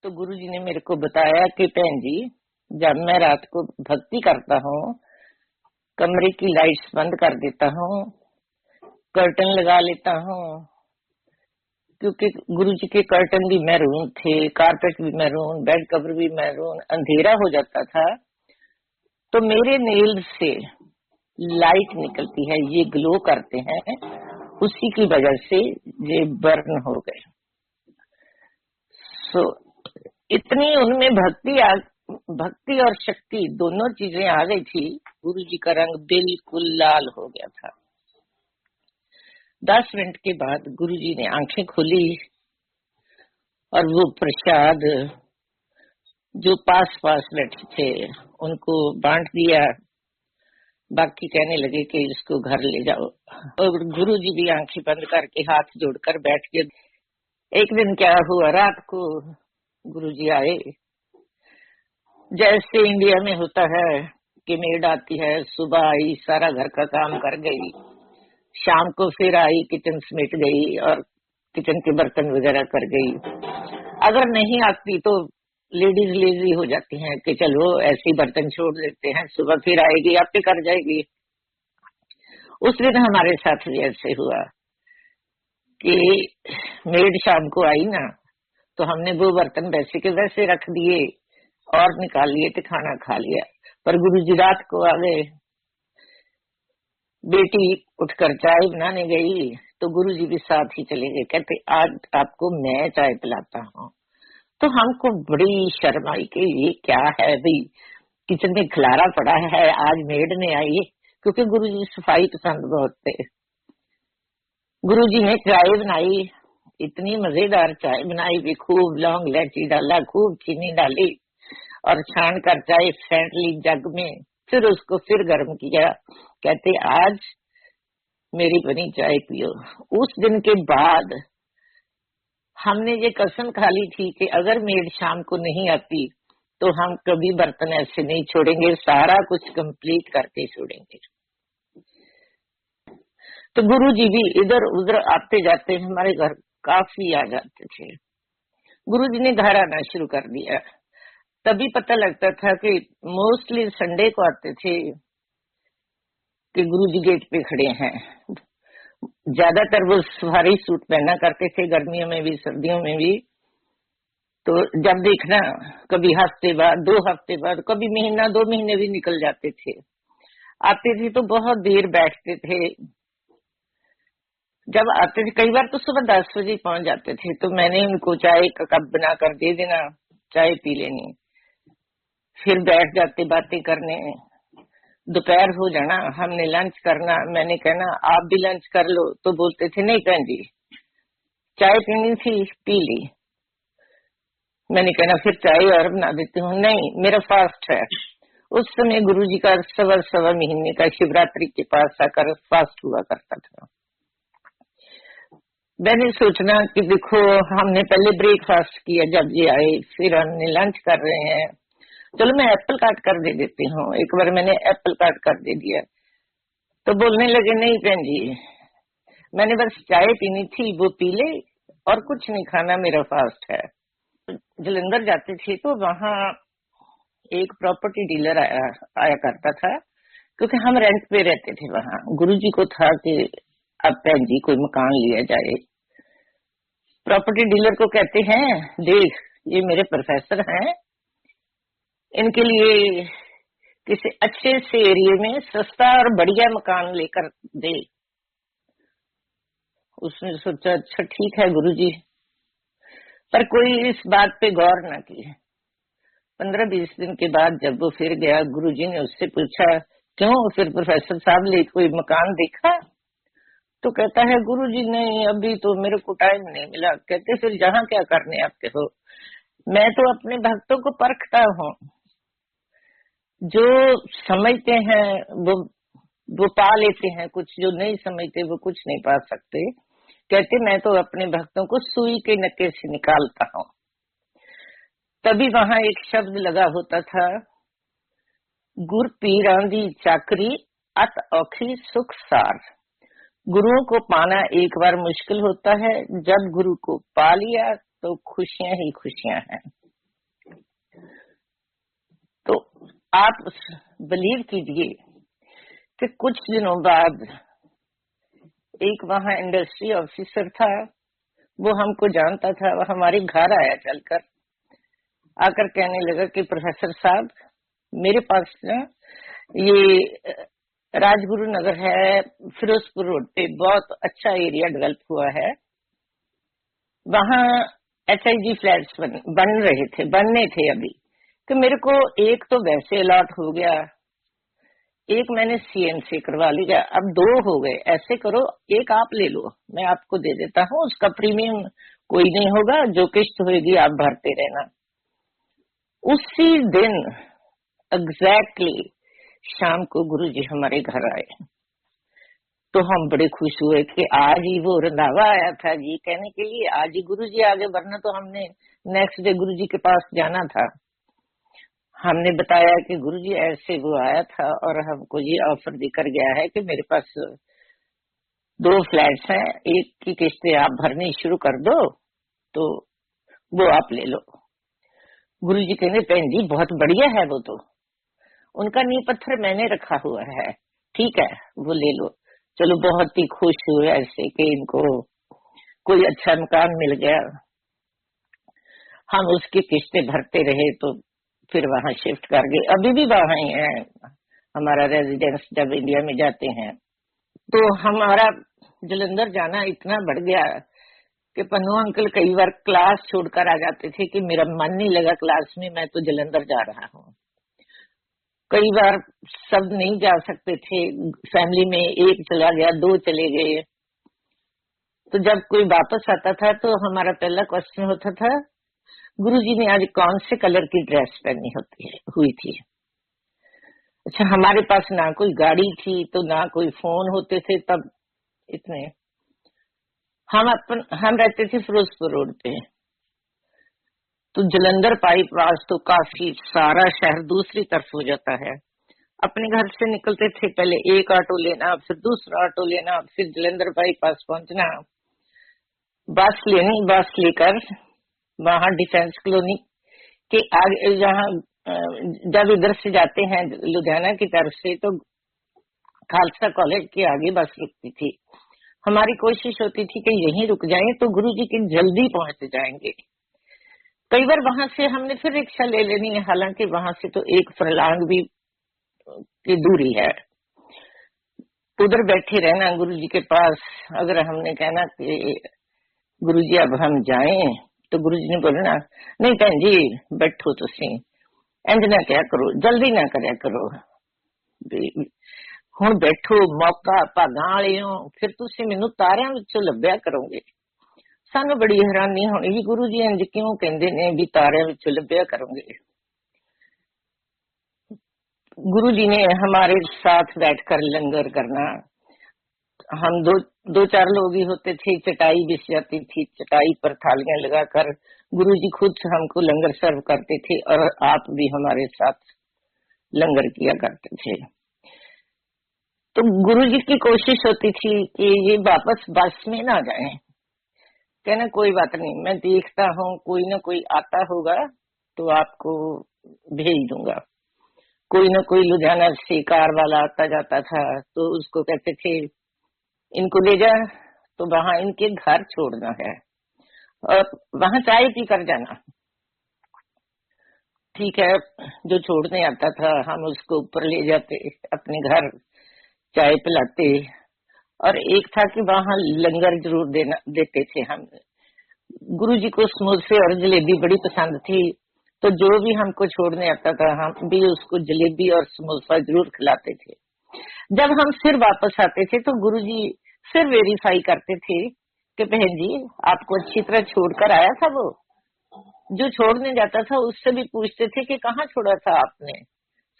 तो गुरुजी ने मेरे को बताया कि बहन जी, जब मैं रात को भक्ति करता हूँ, कमरे की लाइट्स बंद कर देता हूँ, कर्टन लगा लेता हूँ, क्योंकि गुरुजी के कर्टन भी मैरून थे, कारपेट भी मैरून, बेड कवर भी मैरून, अंधेरा हो जाता था, तो मेरे नेल से लाइट निकलती है, ये ग्लो करते हैं, उसी की वजह से ये बर्न हो गए। सो इतनी उनमें भक्ति और शक्ति दोनों चीजें आ गई थी। गुरुजी का रंग बिल्कुल लाल हो गया था। 10 मिनट के बाद गुरुजी ने आंखें खोली और वो प्रसाद जो पास बैठे थे उनको बांट दिया। बाकी कहने लगे कि इसको घर ले जाओ, और गुरुजी भी आंखें बंद करके हाथ जोड़कर बैठ गए। एक दिन क्या हुआ, रात को गुरुजी आए। जैसे इंडिया में होता है कि मेड आती है, सुबह आई, सारा घर का काम कर गई, शाम को फिर आई, किचन समेट गई और किचन के बर्तन वगैरह कर गई। अगर नहीं आती तो लेडीज लेजी हो जाती हैं कि चलो ऐसे ही बर्तन छोड़ देते हैं, सुबह फिर आएगी, आपे कर जाएगी। उस दिन हमारे साथ भी ऐसे हुआ कि मेड शाम को आई ना, तो हमने वो बर्तन वैसे के वैसे रख दिए और निकाल लिए तो खाना खा लिया। पर गुरुजी रात को आ गए। बेटी उठकर चाय बनाने गई तो गुरुजी भी साथ ही चले गए। कहते आज आपको मैं चाय पिलाता हूँ। तो हमको बड़ी शर्म आई कि ये क्या है भाई, किचन में खिलारा पड़ा है, आज मेड ने आई, क्योंकि गुरुजी सफाई पसंद बहुत थे। गुरुजी ने चाय बनाई, इतनी मजेदार चाय बनाई भी, खूब लौंग इलायची डाला, खूब चीनी डाली और छान कर चाय फेंट ली जग में, फिर उसको फिर गर्म किया। कहते आज मेरी बनी चाय पियो। उस दिन के बाद हमने ये कसम खा ली थी कि अगर मेड शाम को नहीं आती तो हम कभी बर्तन ऐसे नहीं छोड़ेंगे, सारा कुछ कंप्लीट करके छोड़ेंगे। तो गुरुजी भी इधर उधर आते जाते हमारे घर काफी आ जाते थे। गुरुजी ने घर आना शुरू कर दिया। तभी पता लगता था कि मोस्टली संडे को आते थे कि गुरुजी गेट पे खड़े हैं। ज्यादातर वो सफारी सूट पहना करते थे, गर्मियों में भी सर्दियों में भी। तो जब देखना कभी हफ्ते बाद, 2 हफ्ते बाद, कभी महीना 2 महीने भी निकल जाते थे। आते थे तो बहुत देर बैठते थे। जब आते थे कई बार तो सुबह 10 बजे पहुंच जाते थे, तो मैंने उनको चाय का कप बना कर दे देना, चाय पी लेनी, फिर बैठ जाते बातें करने। दोपहर हो जाना, हमने लंच करना, मैंने कहना आप भी लंच कर लो, तो बोलते थे नहीं बहन जी चाय पीनी थी, पी ली। मैंने कहना फिर चाय और बना देती हूँ, नहीं मेरा फास्ट है। उस समय गुरुजी का सवा महीने का शिवरात्रि के पास आकर फास्ट हुआ करता था। मैंने सोचना कि देखो हमने पहले ब्रेकफास्ट किया जब ये आए, फिर हमने लंच कर रहे हैं, चलो मैं एप्पल काट कर दे देती हूँ। एक बार मैंने एप्पल काट कर दे दिया तो बोलने लगे नहीं बहन जी मैंने बस चाय पीनी थी, वो पी ले और कुछ नहीं खाना, मेरा फास्ट है। जलंधर जाते थे तो वहाँ एक प्रॉपर्टी डीलर आया करता था, क्योंकि हम रेंट पे रहते थे वहाँ। गुरुजी को था कि अब बहन जी कोई मकान लिया जाए। प्रॉपर्टी डीलर को कहते हैं देख ये मेरे प्रोफेसर हैं, इनके लिए किसी अच्छे से एरिया में सस्ता और बढ़िया मकान लेकर दे। उसने सोचा अच्छा ठीक है गुरुजी, पर कोई इस बात पे गौर न की। 15-20 दिन के बाद जब वो फिर गया, गुरुजी ने उससे पूछा क्यों फिर प्रोफेसर साहब ले कोई मकान देखा? तो कहता है गुरुजी नहीं अभी तो मेरे को टाइम नहीं मिला। कहते फिर जहाँ क्या करने आपके हो? मैं तो अपने भक्तों को परखता हूँ, जो समझते हैं वो पा लेते हैं, कुछ जो नहीं समझते वो कुछ नहीं पा सकते। कहते मैं तो अपने भक्तों को सुई के नक्के से निकालता हूँ। तभी वहां एक शब्द लगा होता था, गुर पीरां दी चाकरी अत औखी सुख सार। गुरुओं को पाना एक बार मुश्किल होता है, जब गुरु को पा लिया तो खुशियां ही खुशियां हैं। आप बिलीव कीजिए कि कुछ दिनों बाद एक वहां इंडस्ट्री ऑफिसर था, वो हमको जानता था, वो हमारे घर आया चलकर, आकर कहने लगा कि प्रोफेसर साहब मेरे पास ना ये राजगुरु नगर है, फिरोजपुर रोड पे बहुत अच्छा एरिया डेवलप हुआ है, वहां HIG फ्लैट्स बन रहे थे, बनने थे अभी, कि मेरे को एक तो वैसे अलॉट हो गया, एक मैंने CM से करवा लिया, अब 2 हो गए। ऐसे करो एक आप ले लो, मैं आपको दे देता हूँ, उसका प्रीमियम कोई नहीं होगा, जो किस्त होगी आप भरते रहना। उसी दिन एग्जैक्टली शाम को गुरुजी हमारे घर आए, तो हम बड़े खुश हुए कि आज ही वो रंधावा आया था जी कहने के लिए, आज ही गुरुजी आगे, वरना तो हमने नेक्स्ट डे गुरुजी के पास जाना था। हमने बताया कि गुरुजी ऐसे वो आया था और हमको ये ऑफर देकर गया है कि मेरे पास 2 फ्लैट्स हैं, एक की किस्तें आप भरनी शुरू कर दो तो वो आप ले लो। गुरुजी कहने बहन जी बहुत बढ़िया है, वो तो उनका नींव पत्थर मैंने रखा हुआ है, ठीक है वो ले लो। चलो बहुत ही खुश हुए ऐसे कि इनको कोई अच्छा मकान मिल गया। हम उसकी किस्तें भरते रहे तो फिर वहां शिफ्ट कर गए, अभी भी वहां ही है हमारा रेजिडेंस। जब इंडिया में जाते हैं तो हमारा जलंधर जाना इतना बढ़ गया कि पन्नू अंकल कई बार क्लास छोड़कर आ जाते थे कि मेरा मन नहीं लगा क्लास में, मैं तो जलंधर जा रहा हूँ। कई बार सब नहीं जा सकते थे, फैमिली में एक चला गया, 2 चले गए, तो जब कोई वापस आता था तो हमारा पहला क्वेश्चन होता था, गुरुजी ने आज कौन से कलर की ड्रेस पहनी हुई थी। अच्छा, हमारे पास ना कोई गाड़ी थी तो ना कोई फोन होते थे तब इतने। हम रहते थे फिरोजपुर रोड पे, तो जलंधर बाईपास तो काफी सारा शहर दूसरी तरफ हो जाता है। अपने घर से निकलते थे, पहले एक ऑटो लेना, फिर दूसरा ऑटो लेना, फिर जलंधर बाईपास पहुंचना, बस लेनी, बस लेकर वहां डिफेंस कॉलोनी के आगे, जहाँ जब इधर से जाते हैं लुधियाना की तरफ से तो खालसा कॉलेज के आगे बस रुकती थी। हमारी कोशिश होती थी कि यहीं रुक जाएं तो गुरुजी की जल्दी पहुंच जाएंगे। कई बार वहां से हमने फिर रिक्शा ले लेनी है, हालांकि वहां से तो 1 फरलांग भी की दूरी है। उधर बैठे रहना गुरुजी के पास। अगर हमने कहना कि गुरुजी अब हम जाएं तो गुरुजी ने बोलना, नहीं भैन जी बैठो, तुसी इंज ना क्या करो, जल्दी ना करया करो, हुण बैठो, मौका भागां वाले हो, फिर तुसी मैनू तारियां विचों लभ्या करोगे। सानू बड़ी हैरानी होनी भी गुरु जी इंज क्यों कहंदे ने भी तारियां विचों लभ्या करोगे। गुरु जी ने हमारे साथ बैठकर लंगर करना। हम दो चार लोग ही होते थे, चटाई बिछ जाती थी, चटाई पर थालियां लगाकर गुरु जी खुद हमको लंगर सर्व करते थे और आप भी हमारे साथ लंगर किया करते थे। तो गुरु जी की कोशिश होती थी कि ये वापस बस में ना जाए। कहना कोई बात नहीं, मैं देखता हूँ कोई ना कोई आता होगा तो आपको भेज दूंगा। कोई ना कोई लुधियाना से कार वाला आता जाता था तो उसको कहते थे इनको ले जा, तो वहां इनके घर छोड़ना है और वहां चाय पी कर जाना। ठीक है, जो छोड़ने आता था हम उसको ऊपर ले जाते, अपने घर चाय पिलाते। और एक था कि वहां लंगर जरूर देते थे हम। गुरुजी को समोसे और जलेबी बड़ी पसंद थी, तो जो भी हमको छोड़ने आता था हम भी उसको जलेबी और समोसा जरूर खिलाते थे। जब हम फिर वापस आते थे तो गुरुजी फिर वेरीफाई करते थे कि बहन जी आपको अच्छी तरह छोड़कर आया था। वो जो छोड़ने जाता था उससे भी पूछते थे कि कहाँ छोड़ा था आपने।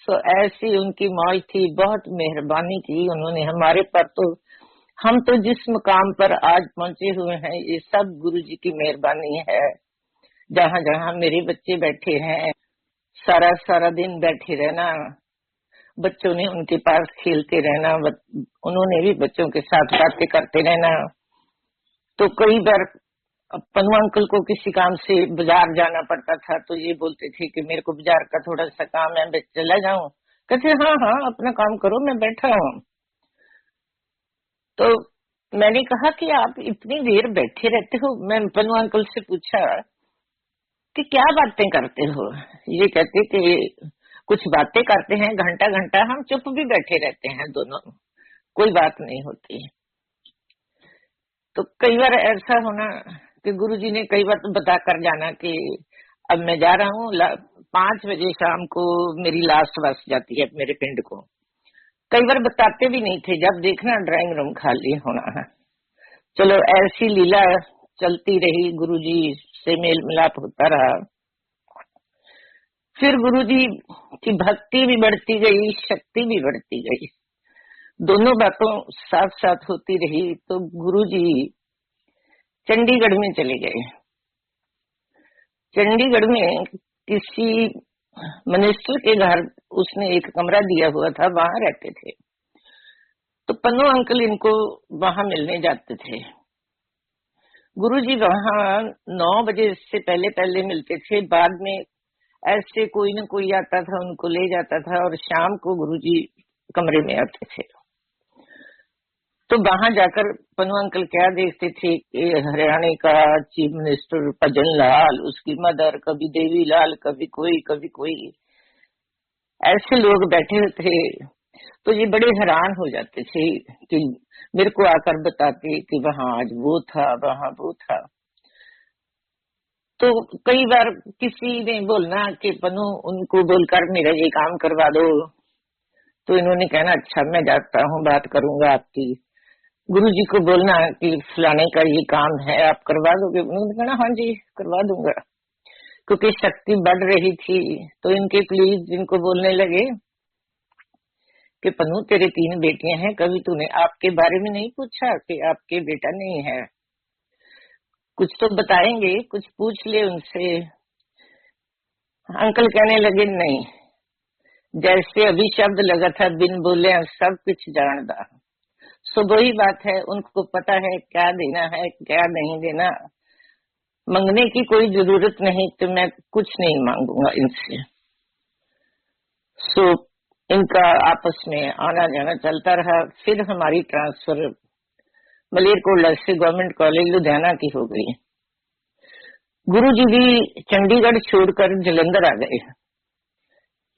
सो ऐसी उनकी मौज थी, बहुत मेहरबानी की उन्होंने हमारे पर। तो हम तो जिस मुकाम पर आज पहुंचे हुए हैं ये सब गुरुजी की मेहरबानी है। जहाँ जहाँ मेरे बच्चे बैठे हैं, सारा सारा दिन बैठे रहना, बच्चों ने उनके पास खेलते रहना, उन्होंने भी बच्चों के साथ बातें करते रहना। तो कई बार अब पन्नू अंकल को किसी काम से बाजार जाना पड़ता था तो ये बोलते थे कि मेरे को बाजार का थोड़ा सा काम है, मैं चला जाऊं। कहते हाँ हाँ अपना काम करो, मैं बैठा हूँ। तो मैंने कहा कि आप इतनी देर बैठे रहते हो। मैं पन्नू अंकल से पूछा कि क्या बातें करते हो। ये कहते कि कुछ बातें करते हैं, घंटा घंटा हम चुप भी बैठे रहते हैं दोनों, कोई बात नहीं होती। तो कई बार ऐसा होना कि गुरुजी ने कई बार तो बताकर जाना कि अब मैं जा रहा हूँ, 5 बजे शाम को मेरी लास्ट बस जाती है मेरे पिंड को। कई बार बताते भी नहीं थे, जब देखना ड्राइंग रूम खाली होना है। चलो ऐसी लीला चलती रही, गुरुजी से मेल मिलाप होता रहा। फिर गुरुजी की भक्ति भी बढ़ती गई, शक्ति भी बढ़ती गई, दोनों बातों साथ साथ होती रही। तो गुरुजी चंडीगढ़ में चले गए। चंडीगढ़ में किसी मिनिस्टर के घर उसने एक कमरा दिया हुआ था, वहां रहते थे। तो पन्नू अंकल इनको वहां मिलने जाते थे। गुरुजी वहां 9 बजे से पहले पहले मिलते थे, बाद में ऐसे कोई न कोई आता था, उनको ले जाता था, और शाम को गुरुजी कमरे में आते थे। तो वहां जाकर पन्नू अंकल क्या देखते थे कि हरियाणा का चीफ मिनिस्टर भजन लाल, उसकी मदर, कभी देवी लाल, कभी कोई ऐसे लोग बैठे थे। तो ये बड़े हैरान हो जाते थे कि मेरे को आकर बताते कि वहां आज वो था, वहां वो था। तो कई बार किसी ने बोलना कि पन्नू उनको बोलकर मेरा ये काम करवा दो, तो इन्होंने कहना अच्छा मैं जाता हूँ, बात करूंगा आपकी। गुरुजी को बोलना कि फलाने का ये काम है, आप करवा दोगे? उन्होंने कहना हाँ जी करवा दूंगा। क्योंकि शक्ति बढ़ रही थी तो इनके प्लीज इनको बोलने लगे कि पन्नू तेरे 3 बेटियां हैं, कभी तूने आपके बारे में नहीं पूछा कि आपके बेटा नहीं है? कुछ तो बताएंगे, कुछ पूछ ले उनसे। अंकल कहने लगे नहीं, जैसे अभी शब्द लगा था बिन बोले सब कुछ जानदा। सो वही बात है, उनको पता है क्या देना है क्या नहीं देना। मांगने की कोई जरूरत नहीं, तो मैं कुछ नहीं मांगूंगा इनसे। सो इनका आपस में आना जाना चलता रहा। फिर हमारी ट्रांसफर मलेरकोटला से गवर्नमेंट कॉलेज लुधियाना की हो गई। गुरुजी भी चंडीगढ़ छोड़कर जलंधर आ गए।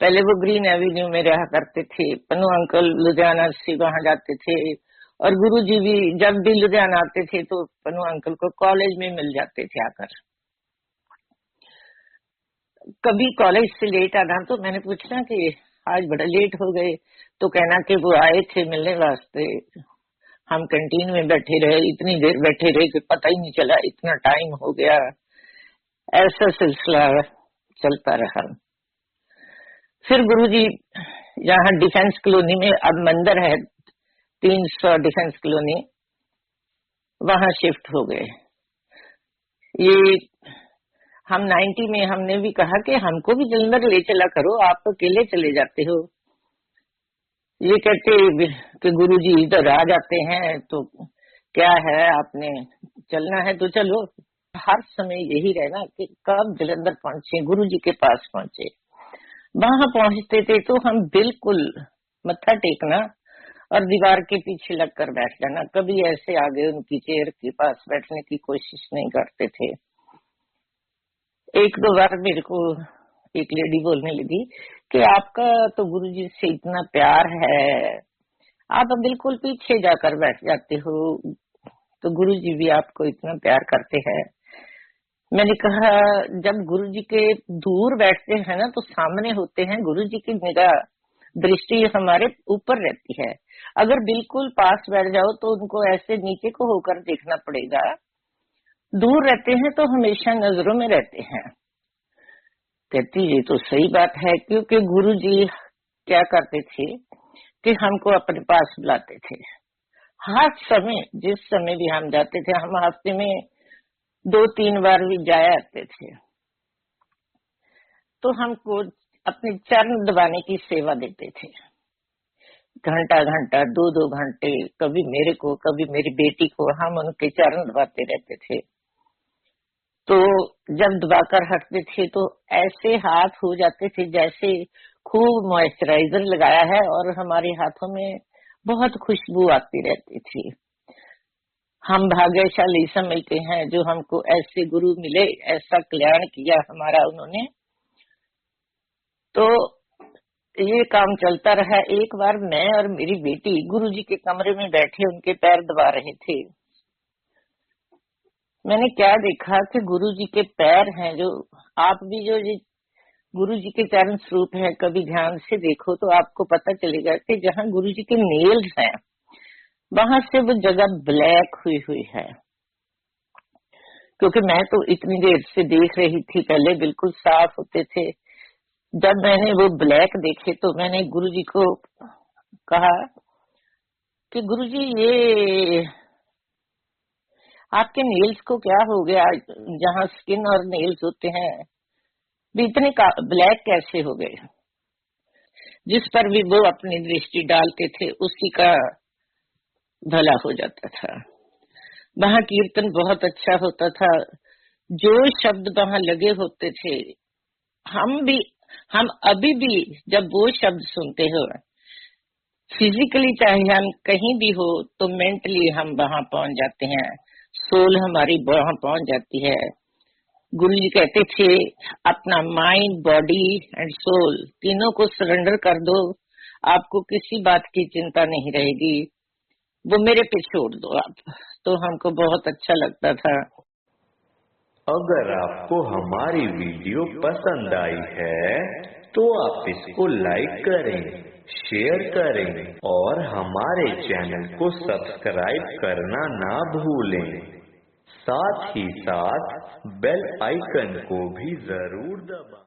पहले वो ग्रीन एवेन्यू में रहा करते थे। पन्नू अंकल लुधियाना से वहां जाते थे, और गुरुजी भी जब भी लुधियाना आते थे तो पन्नू अंकल को कॉलेज में मिल जाते थे आकर। कभी कॉलेज से लेट आना तो मैंने पूछना कि आज बड़ा लेट हो गए, तो कहना कि वो आए थे मिलने वास्ते, हम कैंटीन में बैठे रहे, इतनी देर बैठे रहे कि पता ही नहीं चला इतना टाइम हो गया। ऐसा सिलसिला चलता रहा। फिर गुरुजी यहाँ डिफेंस कॉलोनी में, अब मंदिर है 300 डिफेंस कॉलोनी, वहां शिफ्ट हो गए। ये हम 90 में हमने भी कहा कि हमको भी जलंधर ले चला करो, आप तो अकेले चले जाते हो। ये कहते कि गुरुजी इधर आ जाते हैं तो क्या है, आपने चलना है तो चलो। हर समय यही रहना कि कब जलंधर पहुंचे, गुरुजी के पास पहुंचे। वहां पहुंचते थे तो हम बिल्कुल मत्था टेकना और दीवार के पीछे लगकर बैठ जाना। कभी ऐसे आगे उनकी चेयर के पास बैठने की कोशिश नहीं करते थे। 1-2 बार मेरे को एक लेडी बोलने लगी कि आपका तो गुरुजी से इतना प्यार है, आप बिल्कुल पीछे जाकर बैठ जाते हो, तो गुरुजी भी आपको इतना प्यार करते हैं। मैंने कहा जब गुरुजी के दूर बैठते हैं ना तो सामने होते हैं, गुरुजी की निगाह दृष्टि हमारे ऊपर रहती है। अगर बिल्कुल पास बैठ जाओ तो उनको ऐसे नीचे को होकर देखना पड़ेगा। दूर रहते हैं तो हमेशा नजरों में रहते हैं। कहती ये तो सही बात है, क्योंकि गुरुजी क्या करते थे कि हमको अपने पास बुलाते थे हर समय। जिस समय भी हम जाते थे, हम हफ्ते में 2-3 बार भी जाया आते थे, तो हमको अपने चरण दबाने की सेवा देते थे। घंटा घंटा 2-2 घंटे, कभी मेरे को कभी मेरी बेटी को हम उनके चरण दबाते रहते थे। तो जब दबाकर हटते थे तो ऐसे हाथ हो जाते थे जैसे खूब मॉइस्चराइजर लगाया है, और हमारे हाथों में बहुत खुशबू आती रहती थी। हम भाग्यशाली समझते हैं जो हमको ऐसे गुरु मिले, ऐसा कल्याण किया हमारा उन्होंने। तो ये काम चलता रहा। एक बार मैं और मेरी बेटी गुरुजी के कमरे में बैठे उनके पैर दबा रहे थे। मैंने क्या देखा कि गुरुजी के पैर हैं, जो आप भी जो गुरुजी के चरण स्वरूप है, कभी ध्यान से देखो तो आपको पता चलेगा कि जहाँ गुरुजी के नेल्स हैं वहां से वो जगह ब्लैक हुई हुई है। क्योंकि मैं तो इतनी देर से देख रही थी, पहले बिल्कुल साफ होते थे। जब मैंने वो ब्लैक देखे तो मैंने गुरुजी को कहा कि गुरुजी ये आपके नेल्स को क्या हो गया, जहाँ स्किन और नेल्स होते हैं भी इतने ब्लैक कैसे हो गए। जिस पर भी वो अपनी दृष्टि डालते थे उसी का भला हो जाता था। वहाँ कीर्तन बहुत अच्छा होता था, जो शब्द वहाँ लगे होते थे, हम अभी भी जब वो शब्द सुनते हो, फिजिकली चाहे हम कहीं भी हो तो मेंटली हम वहां पहुंच जाते हैं, सोल हमारी वहां पहुंच जाती है। गुरु जी कहते थे अपना माइंड, बॉडी एंड सोल तीनों को सरेंडर कर दो, आपको किसी बात की चिंता नहीं रहेगी, वो मेरे पे छोड़ दो आप। तो हमको बहुत अच्छा लगता था। अगर आपको हमारी वीडियो पसंद आई है तो आप इसको लाइक करें, शेयर करें और हमारे चैनल को सब्सक्राइब करना ना भूलें। साथ ही साथ बेल आइकन को भी जरूर दबाएं।